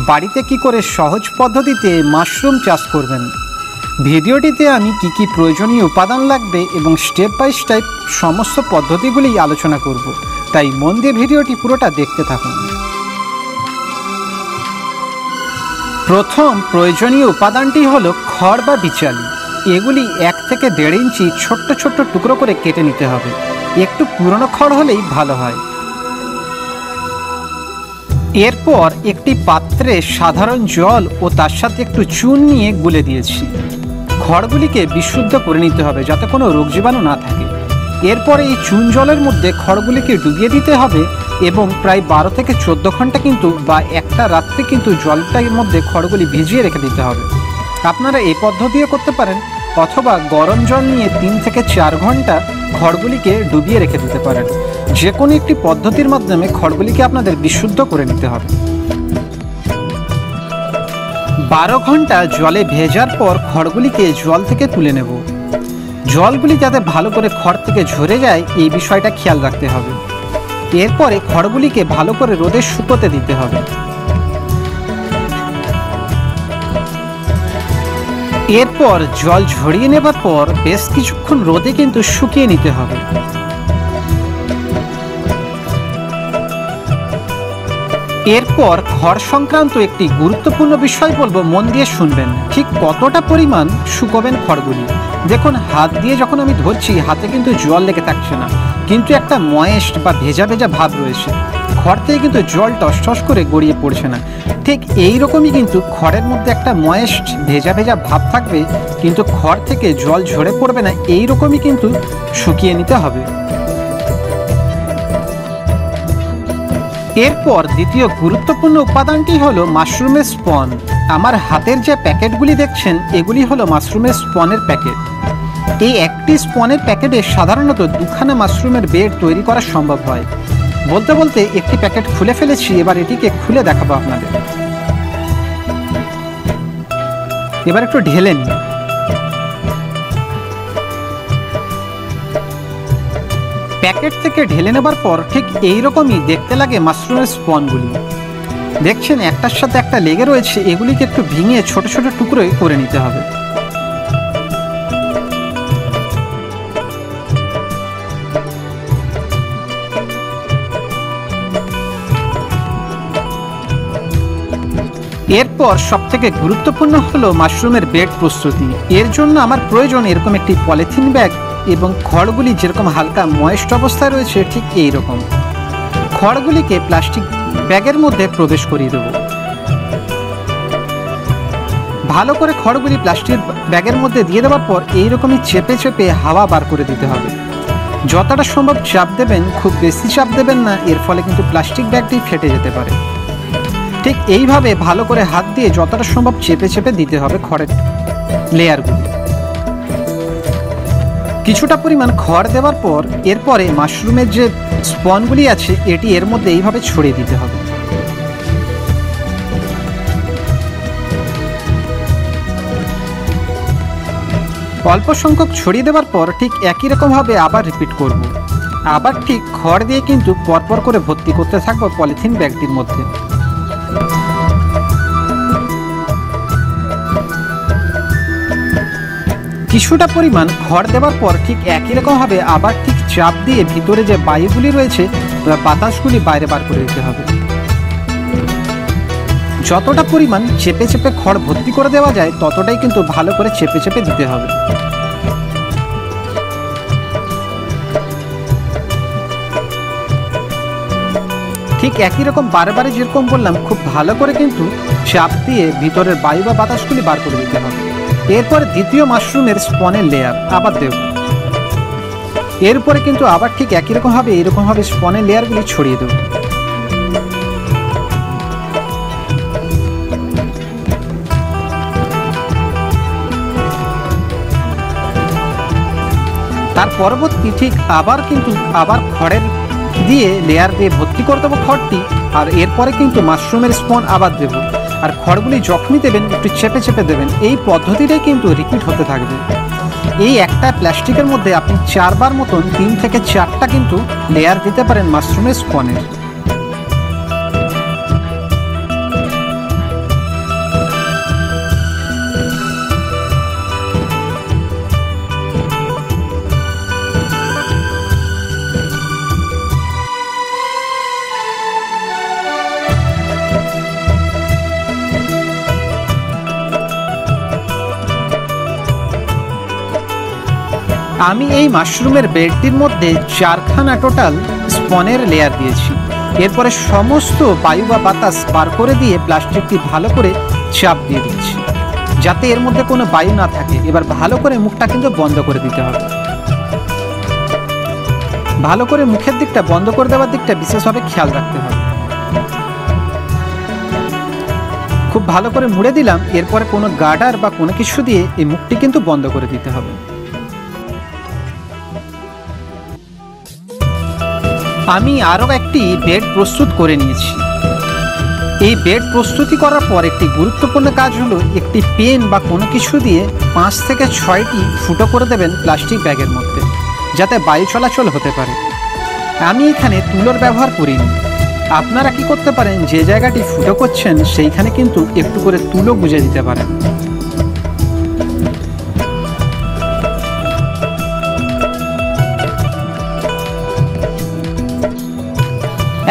বাড়িতে কি করে সহজ পদ্ধতিতে মাশরুম চাষ করবেন। ভিডিওটিতে আমি কি প্রয়োজনীয় উপাদান লাগবে এবং স্টেপ বাই স্টেপ সমস্ত পদ্ধতিগুলি আলোচনা করব, তাই মন দিয়ে ভিডিওটি পুরোটা দেখতে থাকুন। প্রথম প্রয়োজনীয় উপাদানটি হলো খড় বা বিচালি। এগুলি 1 থেকে 1.5 ইঞ্চি ছোট্ট ছোট্ট টুকরো করে কেটে নিতে হবে। একটু পুরনো খড় হলেই ভালো হয়। এরপর একটি পাত্রে সাধারণ জল ও তার সাথে একটু চুন নিয়ে গুলে দিয়েছি। খড়গুলিকে বিশুদ্ধ করে নিতে হবে যাতে কোনো রোগ জীবাণু না থাকে। এরপরে এই চুন জলের মধ্যে খড়গুলিকে ডুবিয়ে দিতে হবে এবং প্রায় 12 থেকে 14 ঘন্টা বা একটা রাত্রে জলটার মধ্যে খড়গুলি ভিজিয়ে রেখে দিতে হবে। আপনারা এই পদ্ধতিও করতে পারেন অথবা গরম জল নিয়ে 3 থেকে 4 ঘন্টা খড়গুলিকে ডুবিয়ে রেখে দিতে পারেন। যে কোনো একটি পদ্ধতির মাধ্যমে খড়গুলিকে আপনাদের বিশুদ্ধ করে নিতে হবে। 12 ঘন্টা জলে ভেজার পর খড়গুলিকে জল থেকে তুলে নেব। জলগুলি যাতে ভালো করে খড় থেকে ঝরে যায় এই বিষয়টা খেয়াল রাখতে হবে। এরপরে খড়গুলিকে ভালো করে রোদে শুকোতে দিতে হবে। এরপর জল ঝরিয়ে নেবার পর বেশ কিছুক্ষণ রোদে শুকিয়ে নিতে হবে। এরপর খড় সংক্রান্ত একটি গুরুত্বপূর্ণ বিষয় বলবো, মন দিয়ে শুনবেন। ঠিক কতটা পরিমাণ শুকোবেন খড়গুলি। দেখুন, হাত দিয়ে যখন আমি ধরছি হাতে জল লেগে থাকছে না, কিন্তু একটা ময়েস্ট বা ভেজা ভেজা ভাব রয়েছে। খড় থেকে জল টস করে গড়িয়ে পড়ছে না। ঠিক এইরকমই খড়ের মধ্যে একটা ময়েস্ট ভেজা ভেজা ভাব থাকবে, কিন্তু খড় থেকে জল ঝরে পড়বে না। এইরকমই শুকিয়ে নিতে হবে। এরপর দ্বিতীয় গুরুত্বপূর্ণ উপাদানটি হলো মাশরুমের স্পন। আমার হাতের যে প্যাকেটগুলি দেখছেন এগুলি হলো মাশরুমের স্পনের প্যাকেট। এই একটি স্পনের প্যাকেটে সাধারণত 2খানা মাশরুমের বেড তৈরি করা সম্ভব হয়। বলতে বলতে একটি প্যাকেট খুলে ফেলেছি, এবার এটিকে খুলে দেখাবো আপনাদের। এবার একটু ঢেলে নিন। প্যাকেট থেকে ঢেলে নেবার পর ঠিক এইরকমই দেখতে লাগে মাশরুমের স্পনগুলি। দেখছেন একটার সাথে একটা লেগে রয়েছে, এগুলিকে একটু ভেঙে ছোট ছোট টুকরো করে নিতে হবে। এরপর সবথেকে গুরুত্বপূর্ণ হলো মাশরুমের বেড প্রস্তুতি। এর জন্য আমার প্রয়োজন এরকম একটি পলিথিন ব্যাগ এবং খড়গুলি যেরকম হালকা ময়েস্ট অবস্থায় রয়েছে ঠিক এই রকম। খড়গুলিকে প্লাস্টিক ব্যাগের মধ্যে প্রবেশ করিয়ে দেব। ভালো করে খড়গুলি প্লাস্টিক ব্যাগের মধ্যে দিয়ে দেওয়ার পর এইরকমই চেপে চেপে হাওয়া বার করে দিতে হবে। যতটা সম্ভব চাপ দেবেন, খুব বেশি চাপ দেবেন না, এর ফলে প্লাস্টিক ব্যাগটি ফেটে যেতে পারে। ঠিক এইভাবে ভালো করে হাত দিয়ে যতটা সম্ভব চেপে চেপে দিতে হবে খড়ের লেয়ারগুলি। কিছুটা পরিমাণ খড় দেওয়ার পর এরপরে মাশরুমের যে স্পনগুলি আছে এটি এর মধ্যে এইভাবে ছড়িয়ে দিতে হবে। অল্প সংখ্যক ছড়িয়ে দেওয়ার পর ঠিক একই রকমভাবে আবার রিপিট করব। আবার ঠিক খড় দিয়ে পরপর করে ভর্তি করতে থাকবো পলিথিন ব্যাগটির মধ্যে। কিছুটা পরিমাণ খড় দেওয়ার পর ঠিক একই রকমভাবে আবার ঠিক চাপ দিয়ে ভিতরে যে বায়ুগুলি রয়েছে বাতাসগুলি বাইরে বার করে দিতে হবে। যতটা পরিমাণ চেপে চেপে খড় ভর্তি করে দেওয়া যায় ততটাই ভালো করে চেপে চেপে দিতে হবে। ঠিক একই রকম বারে যেরকম বললাম, খুব ভালো করে চাপ দিয়ে ভিতরের বায়ু বা বাতাসগুলি বার করে দিতে হবে। এরপরে দ্বিতীয় মাশরুমের স্পনের লেয়ার আবার দেব। এরপরে আবার ঠিক একই রকমভাবে এইরকমভাবে স্পনের লেয়ারগুলি ছড়িয়ে দেব। তার পরবর্তী ঠিক আবার খড়ের দিয়ে লেয়ার দিয়ে ভর্তি করে দেবো খড়টি। আর এরপরে মাশরুমের স্পন আবার দেব। আর খড়গুলি যখনই দেবেন একটু চেপে চেপে দেবেন। এই পদ্ধতিটাই রিপিট হতে থাকবে। এই একটা প্লাস্টিকের মধ্যে আপনি 4 বার মতন 3 থেকে 4টা লেয়ার দিতে পারেন মাশরুমের স্পনের। আমি এই মাশরুমের বেডটির মধ্যে 4খানা টোটাল স্পনের লেয়ার দিয়েছি। এরপরে সমস্ত বায়ু বা বাতাস বার করে দিয়ে প্লাস্টিকটি ভালো করে চাপ দিয়ে দিচ্ছি, যাতে এর মধ্যে কোনো বায়ু না থাকে। এবার ভালো করে মুখটা কিন্তু বন্ধ করে দিতে হবে। ভালো করে মুখের দিকটা বন্ধ করে দেওয়ার দিকটা বিশেষভাবে খেয়াল রাখতে হবে। খুব ভালো করে মুড়ে দিলাম। এরপরে কোনো গার্ডার বা কোনো কিছু দিয়ে এই মুখটি কিন্তু বন্ধ করে দিতে হবে। আমি আরও একটি বেড প্রস্তুত করে নিয়েছি। এই বেড প্রস্তুতি করার পর একটি গুরুত্বপূর্ণ কাজ হলো একটি পেন বা কোনো কিছু দিয়ে 5 থেকে 6টি ফুটো করে দেবেন প্লাস্টিক ব্যাগের মধ্যে, যাতে বায়ু চলাচল হতে পারে। আমি এখানে তুলোর ব্যবহার করিনি। আপনারা কি করতে পারেন, যে জায়গাটি ফুটো করছেন সেইখানে কিন্তু একটু করে তুলো গুঁজে দিতে পারেন।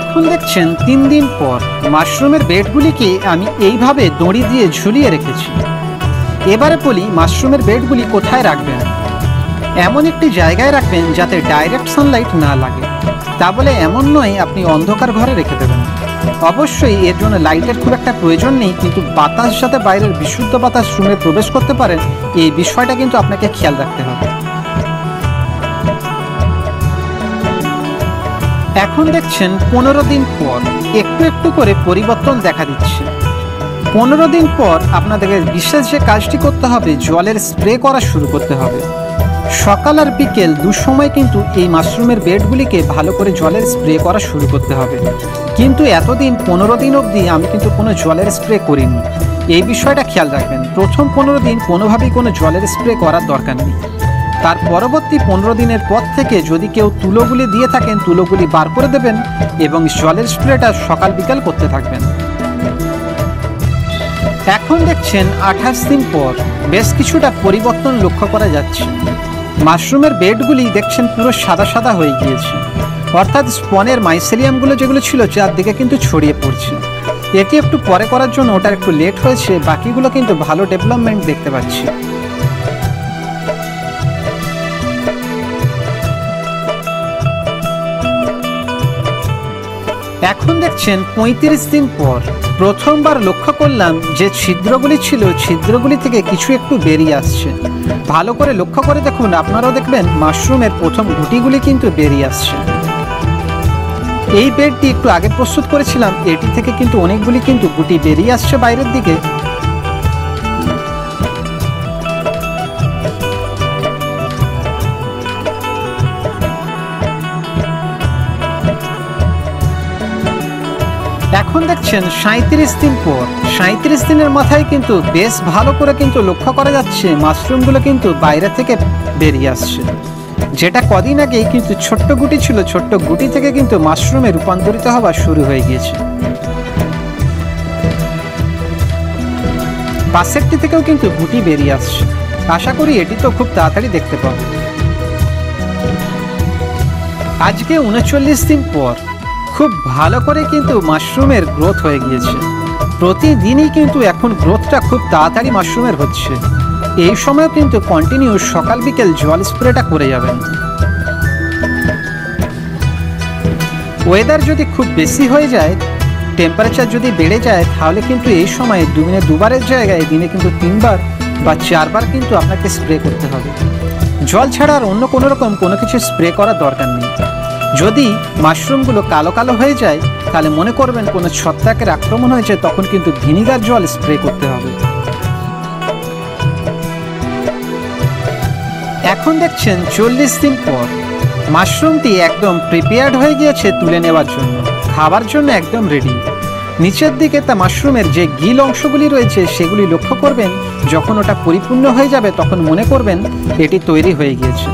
এখন দেখছেন 3 দিন পর মাশরুমের বেডগুলিকে আমি এইভাবে দড়ি দিয়ে ঝুলিয়ে রেখেছি। এবারে বলি মাশরুমের বেডগুলি কোথায় রাখবেন। এমন একটি জায়গায় রাখবেন যাতে ডাইরেক্ট সানলাইট না লাগে। তা বলে এমন নয় আপনি অন্ধকার ঘরে রেখে দেবেন। অবশ্যই এর জন্য লাইটের খুব একটা প্রয়োজন নেই, কিন্তু বাতাস যাতে বাইরের বিশুদ্ধ বাতাস রুমে প্রবেশ করতে পারে এই বিষয়টা কিন্তু আপনাকে খেয়াল রাখতে হবে। এখন দেখছেন 15 দিন পর একটু একটু করে পরিবর্তন দেখা দিচ্ছে। 15 দিন পর আপনাদেরকে বিশেষ যে কাজটি করতে হবে, জলের স্প্রে করা শুরু করতে হবে। সকাল আর বিকেল 2 সময় কিন্তু এই মাশরুমের বেডগুলিকে ভালো করে জলের স্প্রে করা শুরু করতে হবে। কিন্তু এতদিন 15 দিন অবধি আমি কিন্তু কোনো জলের স্প্রে করিনি। এই বিষয়টা খেয়াল রাখবেন। প্রথম 15 দিন কোনোভাবেই কোনো জলের স্প্রে করার দরকার নেই। তার পরবর্তী 15 দিনের পর থেকে যদি কেউ তুলোগুলি দিয়ে থাকেন, তুলোগুলি বার করে দেবেন এবং জলের স্প্রেটা সকাল বিকাল করতে থাকবেন। এখন দেখছেন 28 দিন পর বেশ কিছুটা পরিবর্তন লক্ষ্য করা যাচ্ছে। মাশরুমের বেডগুলি দেখছেন পুরো সাদা সাদা হয়ে গিয়েছে, অর্থাৎ স্পনের মাইসেলিয়ামগুলো যেগুলো ছিল চারদিকে কিন্তু ছড়িয়ে পড়ছে। এটি একটু পরে করার জন্য ওটা একটু লেট হয়েছে, বাকিগুলো কিন্তু ভালো ডেভেলপমেন্ট দেখতে পাচ্ছি। এখন দেখছেন 35 দিন পর প্রথমবার লক্ষ্য করলাম যে ছিদ্রগুলি ছিল, ছিদ্রগুলি থেকে কিছু একটু বেরিয়ে আসছে। ভালো করে লক্ষ্য করে দেখুন, আপনারাও দেখবেন মাশরুমের প্রথম গুটিগুলি কিন্তু বেরিয়ে আসছে। এই বেডটি একটু আগে প্রস্তুত করেছিলাম, এটি থেকে কিন্তু অনেকগুলি কিন্তু গুটি বেরিয়ে আসছে বাইরের দিকে। এখন দেখছেন 37 দিন পর, 37 দিনের মাথায় কিন্তু বেশ ভালো করে কিন্তু লক্ষ্য করা যাচ্ছে মাশরুমগুলো কিন্তু বাইরে থেকে বেরিয়ে আসছে। যেটা কদিন আগেই কিন্তু ছোট্ট গুটি ছিল, ছোট্ট গুটি থেকে কিন্তু মাশরুমে রূপান্তরিত হওয়া শুরু হয়ে গিয়েছে। পাশেরটি থেকেও কিন্তু গুটি বেরিয়ে আসছে। আশা করি এটি তো খুব তাড়াতাড়ি দেখতে পাবো। আজকে 39 দিন পর খুব ভালো করে কিন্তু মাশরুমের গ্রোথ হয়ে গিয়েছে। প্রতিদিনই কিন্তু এখন গ্রোথটা খুব তাড়াতাড়ি মাশরুমের হচ্ছে। এই সময় কিন্তু কন্টিনিউ সকাল বিকেল জল স্প্রেটা করে যাবেন। ওয়েদার যদি খুব বেশি হয়ে যায়, টেম্পারেচার যদি বেড়ে যায়, তাহলে কিন্তু এই সময় দিনে 2বারের জায়গায় দিনে কিন্তু 3বার বা 4বার কিন্তু আপনাকে স্প্রে করতে হবে। জল ছাড়া আর অন্য কোনো রকম কোনো কিছু স্প্রে করার দরকার নেই। যদি মাশরুমগুলো কালো কালো হয়ে যায় তাহলে মনে করবেন কোনো ছত্রাকের আক্রমণ হয়েছে, তখন কিন্তু ভিনিগার জল স্প্রে করতে হবে। এখন দেখছেন 40 দিন পর মাশরুমটি একদম প্রিপেয়ার্ড হয়ে গিয়েছে তুলে নেওয়ার জন্য, খাবার জন্য একদম রেডি। নিচের দিকে তা মাশরুমের যে গিল অংশগুলি রয়েছে সেগুলি লক্ষ্য করবেন। যখন ওটা পরিপূর্ণ হয়ে যাবে তখন মনে করবেন এটি তৈরি হয়ে গিয়েছে।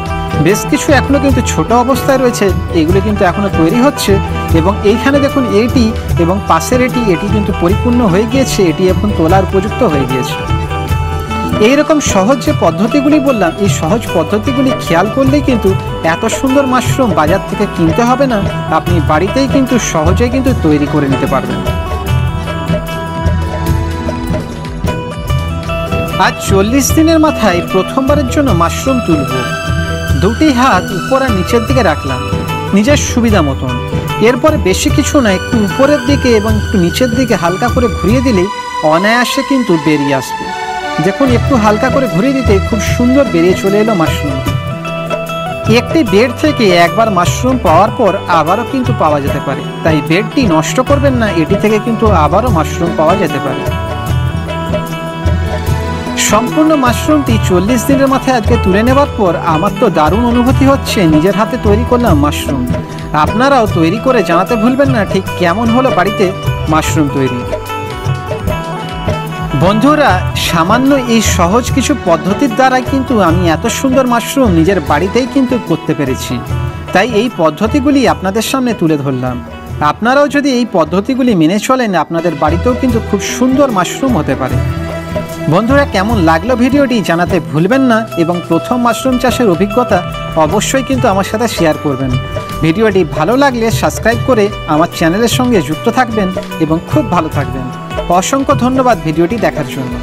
বেশ কিছু এখনো কিন্তু ছোট অবস্থায় রয়েছে, এগুলো কিন্তু এখনো তৈরি হচ্ছে। এবং এইখানে দেখুন এটি এবং পাশের এটি কিন্তু পরিপূর্ণ হয়ে গিয়েছে, এটি এখন তোলার উপযুক্ত হয়ে গিয়েছে। এইরকম সহজ যে পদ্ধতিগুলি বললাম, এই সহজ পদ্ধতিগুলি খেয়াল করলেই কিন্তু এত সুন্দর মাশরুম বাজার থেকে কিনতে হবে না, আপনি বাড়িতেই কিন্তু সহজেই কিন্তু তৈরি করে নিতে পারবেন। আজ 40 দিনের মাথায় প্রথমবারের জন্য মাশরুম তুলব। দুটি হাত উপর আর নিচের দিকে রাখলাম নিজের সুবিধা মতন। এরপরে বেশি কিছু না, একটু উপরের দিকে এবং একটু নিচের দিকে হালকা করে ঘুরিয়ে দিলেই অনায়াসে কিন্তু বেরিয়ে আসবে। দেখুন একটু হালকা করে ঘুরিয়ে দিতে খুব সুন্দর বেরিয়ে চলে এলো মাশরুম। একটি বেড থেকে একবার মাশরুম পাওয়ার পর আবারও কিন্তু পাওয়া যেতে পারে, তাই বেডটি নষ্ট করবেন না, এটি থেকে কিন্তু আবারও মাশরুম পাওয়া যেতে পারে। সম্পূর্ণ মাশরুমটি 40 দিনের মাথায় আজকে তুলে নেবার পর আমার তো দারুণ অনুভূতি হচ্ছে। নিজের হাতে তৈরি করলাম মাশরুম। আপনারাও তৈরি করে জানাতে ভুলবেন না ঠিক কেমন হলো বাড়িতে মাশরুম তৈরি। বন্ধুরা, সামান্য এই সহজ কিছু পদ্ধতির দ্বারা কিন্তু আমি এত সুন্দর মাশরুম নিজের বাড়িতেই কিন্তু করতে পেরেছি। তাই এই পদ্ধতিগুলি আপনাদের সামনে তুলে ধরলাম। আপনারাও যদি এই পদ্ধতিগুলি মেনে চলেন, আপনাদের বাড়িতেও কিন্তু খুব সুন্দর মাশরুম হতে পারে। বন্ধুরা, কেমন লাগলো ভিডিওটি জানাতে ভুলবেন না এবং প্রথম মাশরুম চাষের অভিজ্ঞতা অবশ্যই কিন্তু আমার সাথে শেয়ার করবেন। ভিডিওটি ভালো লাগলে সাবস্ক্রাইব করে আমার চ্যানেলের সঙ্গে যুক্ত থাকবেন এবং খুব ভালো থাকবেন। অসংখ্য ধন্যবাদ ভিডিওটি দেখার জন্য।